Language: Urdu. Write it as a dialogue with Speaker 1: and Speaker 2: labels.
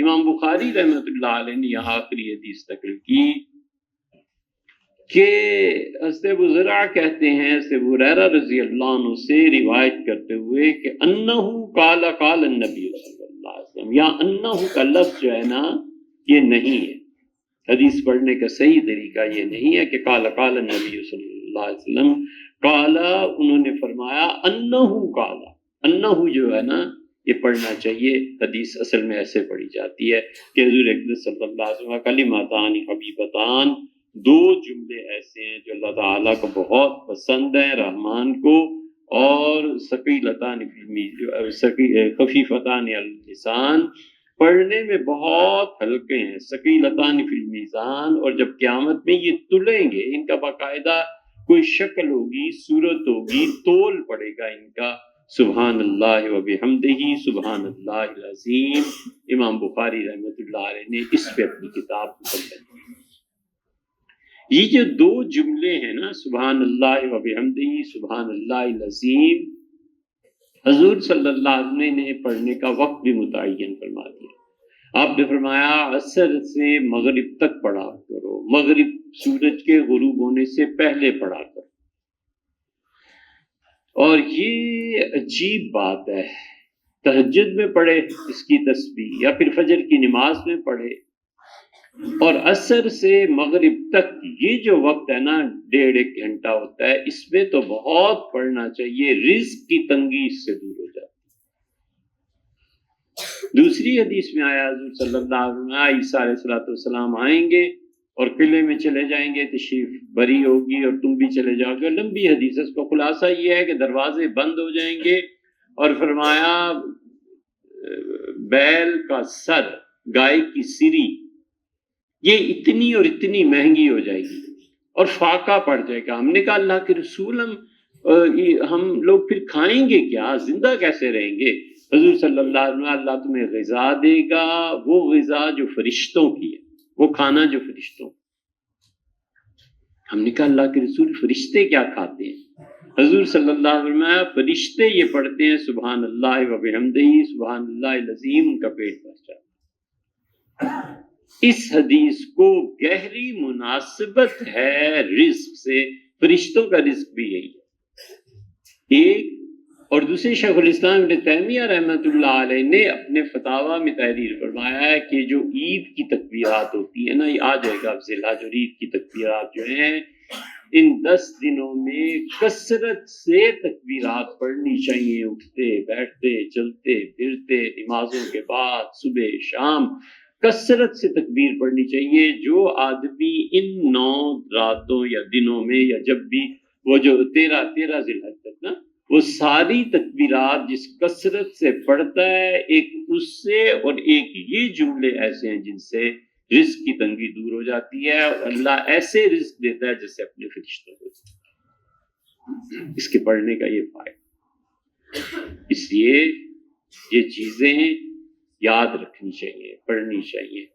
Speaker 1: امام بخاری رحمۃ اللہ علیہ نے یہاں آخری حدیث نقل کی کہ حضرت ابو زرع کہتے ہیں حضرت ابو ہریرہ رضی اللہ عنہ سے روایت کرتے ہوئے کہ انہ قال قال النبی صلی اللہ علیہ وسلم، یا انہ کا لفظ جو ہے نا یہ نہیں ہے، حدیث پڑھنے کا صحیح طریقہ یہ نہیں ہے کہ قال قال النبی صلی اللہ علیہ وسلم، قال انہوں نے فرمایا، انہ قال، انہ جو ہے نا یہ پڑھنا چاہیے۔ حدیث اصل میں ایسے پڑھی جاتی ہے کہ حضور اکرم صلی اللہ علیہ وسلم کلماتان حبیبتان، دو جملے ایسے ہیں جو اللہ تعالیٰ کو بہت پسند ہیں، رحمان کو، اور ثقیلتان خفیفتان علی اللسان، پڑھنے میں بہت ہلکے ہیں، ثقیلتان فی المیزان، اور جب قیامت میں یہ تلیں گے، ان کا باقاعدہ کوئی شکل ہوگی، صورت ہوگی، تول پڑے گا ان کا۔ سبحان اللہ و بحمدہ سبحان اللہ العظیم۔ امام بخاری رحمۃ اللہ علیہ نے اس پہ اپنی کتاب مکمل کی۔ یہ جو دو جملے ہیں نا، سبحان اللہ و بحمدہ سبحان اللہ العظیم، حضور صلی اللہ علیہ وسلم نے پڑھنے کا وقت بھی متعین فرما دیا۔ آپ نے فرمایا عصر سے مغرب تک پڑھا کرو، مغرب سورج کے غروب ہونے سے پہلے پڑھا کرو۔ اور یہ عجیب بات ہے، تہجد میں پڑھے اس کی تسبیح، یا پھر فجر کی نماز میں پڑھے، اور عصر سے مغرب تک یہ جو وقت ہے نا، 1.5 گھنٹہ ہوتا ہے، اس میں تو بہت پڑھنا چاہیے، رزق کی تنگی اس سے دور ہو جاتی۔ دوسری حدیث میں آیا حضور صلی اللہ علیہ وسلم، عیسیٰ علیہ السلام آئیں گے اور قلعے میں چلے جائیں گے، تشریف بری ہوگی اور تم بھی چلے جاؤ گے۔ لمبی حدیث، اس کا خلاصہ یہ ہے کہ دروازے بند ہو جائیں گے، اور فرمایا بیل کا سر، گائے کی سری، یہ اتنی اور اتنی مہنگی ہو جائے گی اور فاقہ پڑ جائے گا۔ ہم نے کہا اللہ کے رسول، ہم لوگ پھر کھائیں گے کیا، زندہ کیسے رہیں گے؟ حضور صلی اللہ علیہ وسلم، اللہ تمہیں غذا دے گا، وہ غذا جو فرشتوں کی ہے، وہ کھانا جو فرشتوں۔ ہم نے کہا اللہ کے رسول فرشتے کیا کھاتے ہیں؟ حضور صلی اللہ علیہ وسلم، فرشتے یہ پڑھتے ہیں سبحان اللہ و بحمدہ سبحان اللہ العظیم، ان کا پیٹ بھر جاتا ہے۔ اس حدیث کو گہری مناسبت ہے رزق سے، فرشتوں کا رزق بھی یہی ہے ایک۔ اور دوسرے شیخ الاسلام ابن تیمیہ رحمۃ اللہ علیہ نے اپنے فتاویٰ میں تحریر فرمایا ہے کہ جو عید کی تکبیرات ہوتی ہیں نا، یہ آ جائے گا اب ذی الحج، اور عید کی تکبیرات جو ہیں ان 10 دنوں میں کثرت سے تکبیرات پڑھنی چاہیے، اٹھتے بیٹھتے چلتے پھرتے، نمازوں کے بعد صبح شام کثرت سے تکبیر پڑھنی چاہیے۔ جو آدمی ان 9 راتوں یا دنوں میں، یا جب بھی وہ جو 13 ذی الحج تک نا، وہ ساری تکبیرات جس کثرت سے پڑھتا ہے، ایک اس سے اور ایک یہ جملے ایسے ہیں جن سے رزق کی تنگی دور ہو جاتی ہے، اور اللہ ایسے رزق دیتا ہے جیسے اپنے فرشتوں کو۔ اس کے پڑھنے کا یہ فائدہ، اس لیے یہ چیزیں یاد رکھنی چاہیے، پڑھنی چاہیے۔